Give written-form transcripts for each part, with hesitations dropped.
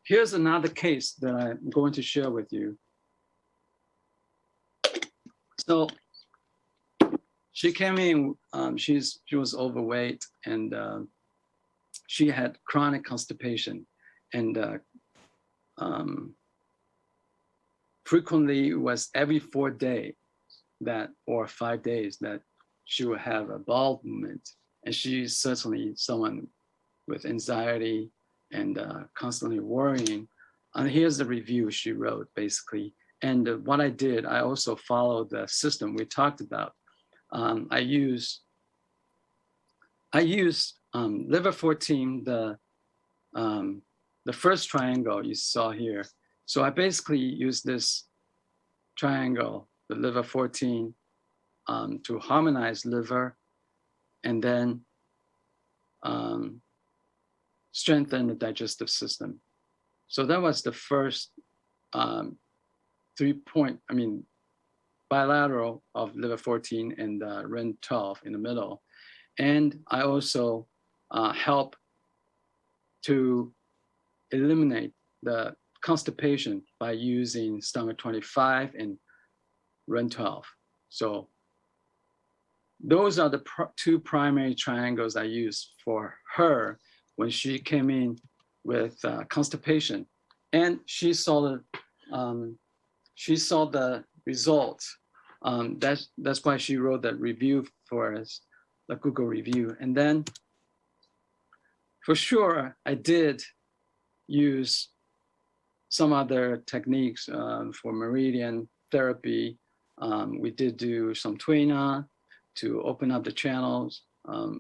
here's another case that I'm going to share with you. So she came in, she was overweight, and she had chronic constipation, and frequently it was every 4 days or 5 days that she would have a bowel movement. And she's certainly someone with anxiety and constantly worrying. And here's the review she wrote, basically. And what I did, I also followed the system we talked about. I use liver 14, the first triangle you saw here. So I basically use this triangle, the liver 14, to harmonize liver, and then strengthen the digestive system. So that was the first 3-point, bilateral of liver 14 and Ren 12 in the middle. And I also help to eliminate the constipation by using stomach 25 and Ren 12. So those are the two primary triangles I used for her when she came in with constipation, and she saw the results. That's why she wrote that review for us, the Google review. And then, for sure, I did use some other techniques for meridian therapy. We did do some tuina to open up the channels,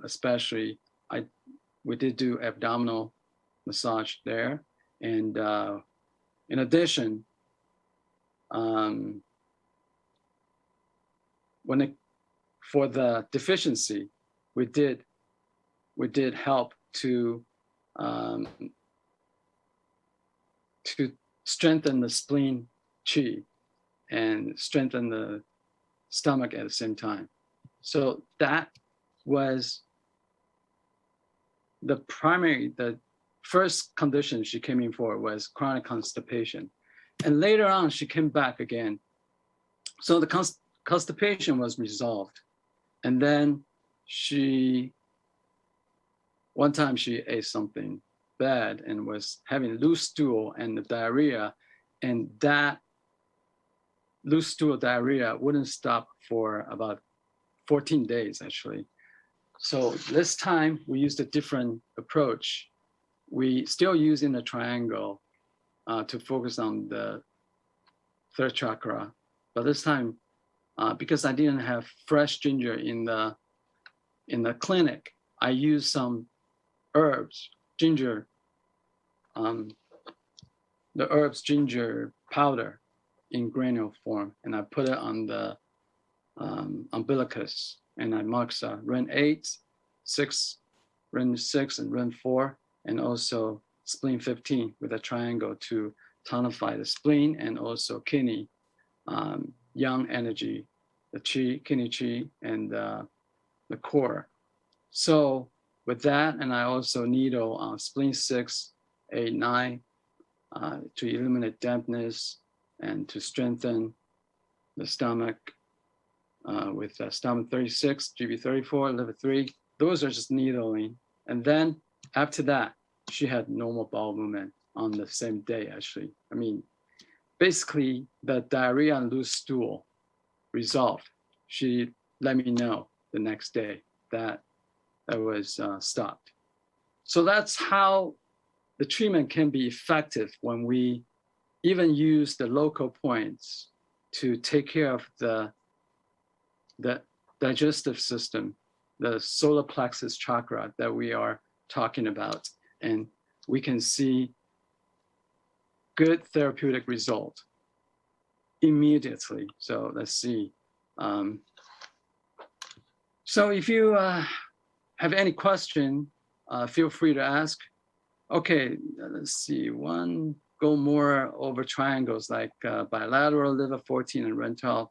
especially we did do abdominal massage there. And in addition, for the deficiency, we did help to strengthen the spleen qi and strengthen the stomach at the same time. So that was the first condition she came in for was chronic constipation. And later on, she came back again. So the constipation was resolved. And then one time she ate something bad and was having loose stool and the diarrhea. And that loose stool diarrhea wouldn't stop for about 14 days, actually. So this time we used a different approach. We still using the triangle to focus on the third chakra, but this time, because I didn't have fresh ginger in the clinic, I used some herbs, ginger, the herbs ginger powder in granule form, and I put it on the umbilicus, and I marked Ren 8, 6, Ren 6, and Ren 4, and also spleen 15 with a triangle to tonify the spleen and also kidney, yang energy, the qi, kidney qi, and the core. So with that, and I also needle on spleen 6, 8, 9 to eliminate dampness and to strengthen the stomach with stomach 36, GB 34, liver 3. Those are just needling. And then after that, she had normal bowel movement on the same day, actually. Basically, the diarrhea and loose stool resolved. She let me know the next day that was stopped. So that's how the treatment can be effective when we even use the local points to take care of the digestive system, the solar plexus chakra that we are talking about. And we can see good therapeutic result immediately. So let's see. So if you have any question, feel free to ask. Okay, let's see. One, go more over triangles like bilateral liver 14 and Ren 12.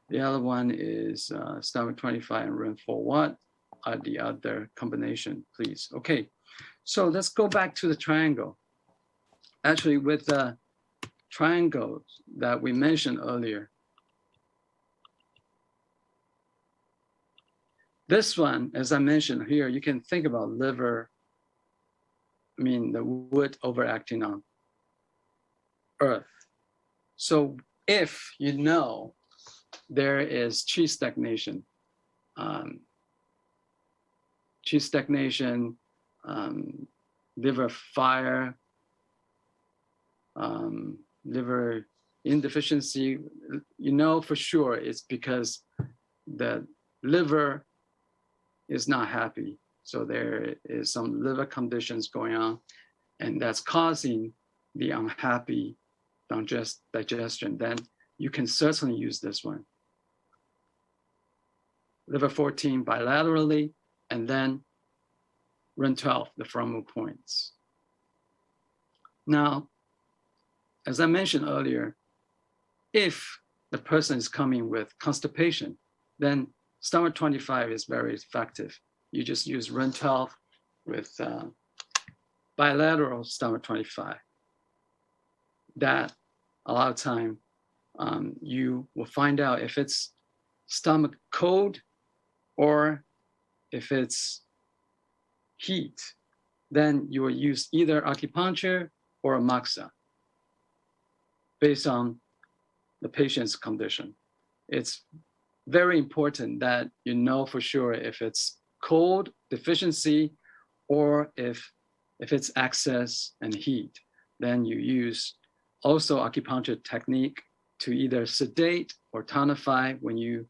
The other one is stomach 25 and Ren 4. What are the other combination, please? Okay, so let's go back to the triangle. actually with the triangles that we mentioned earlier, this one, as I mentioned here, you can think about liver, the wood overacting on earth. So if you know there is chi stagnation, liver fire, liver insufficiency, you know for sure it's because the liver is not happy. So there is some liver conditions going on, and that's causing the unhappy digestion. Then you can certainly use this one. Liver 14 bilaterally, and then run 12, the femoral points. Now, as I mentioned earlier, if the person is coming with constipation, then stomach 25 is very effective. You just use run 12 with bilateral stomach 25. That a lot of time you will find out if it's stomach cold or if it's heat. Then you will use either acupuncture or a moxa based on the patient's condition. It's very important that you know for sure if it's cold deficiency or if it's excess and heat. Then you use also acupuncture technique to either sedate or tonify when you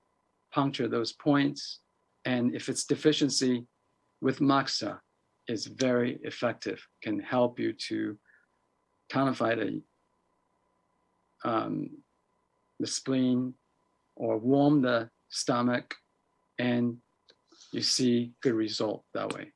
puncture those points. And if it's deficiency, with moxa, is very effective, can help you to tonify the spleen or warm the stomach, and you see good result that way.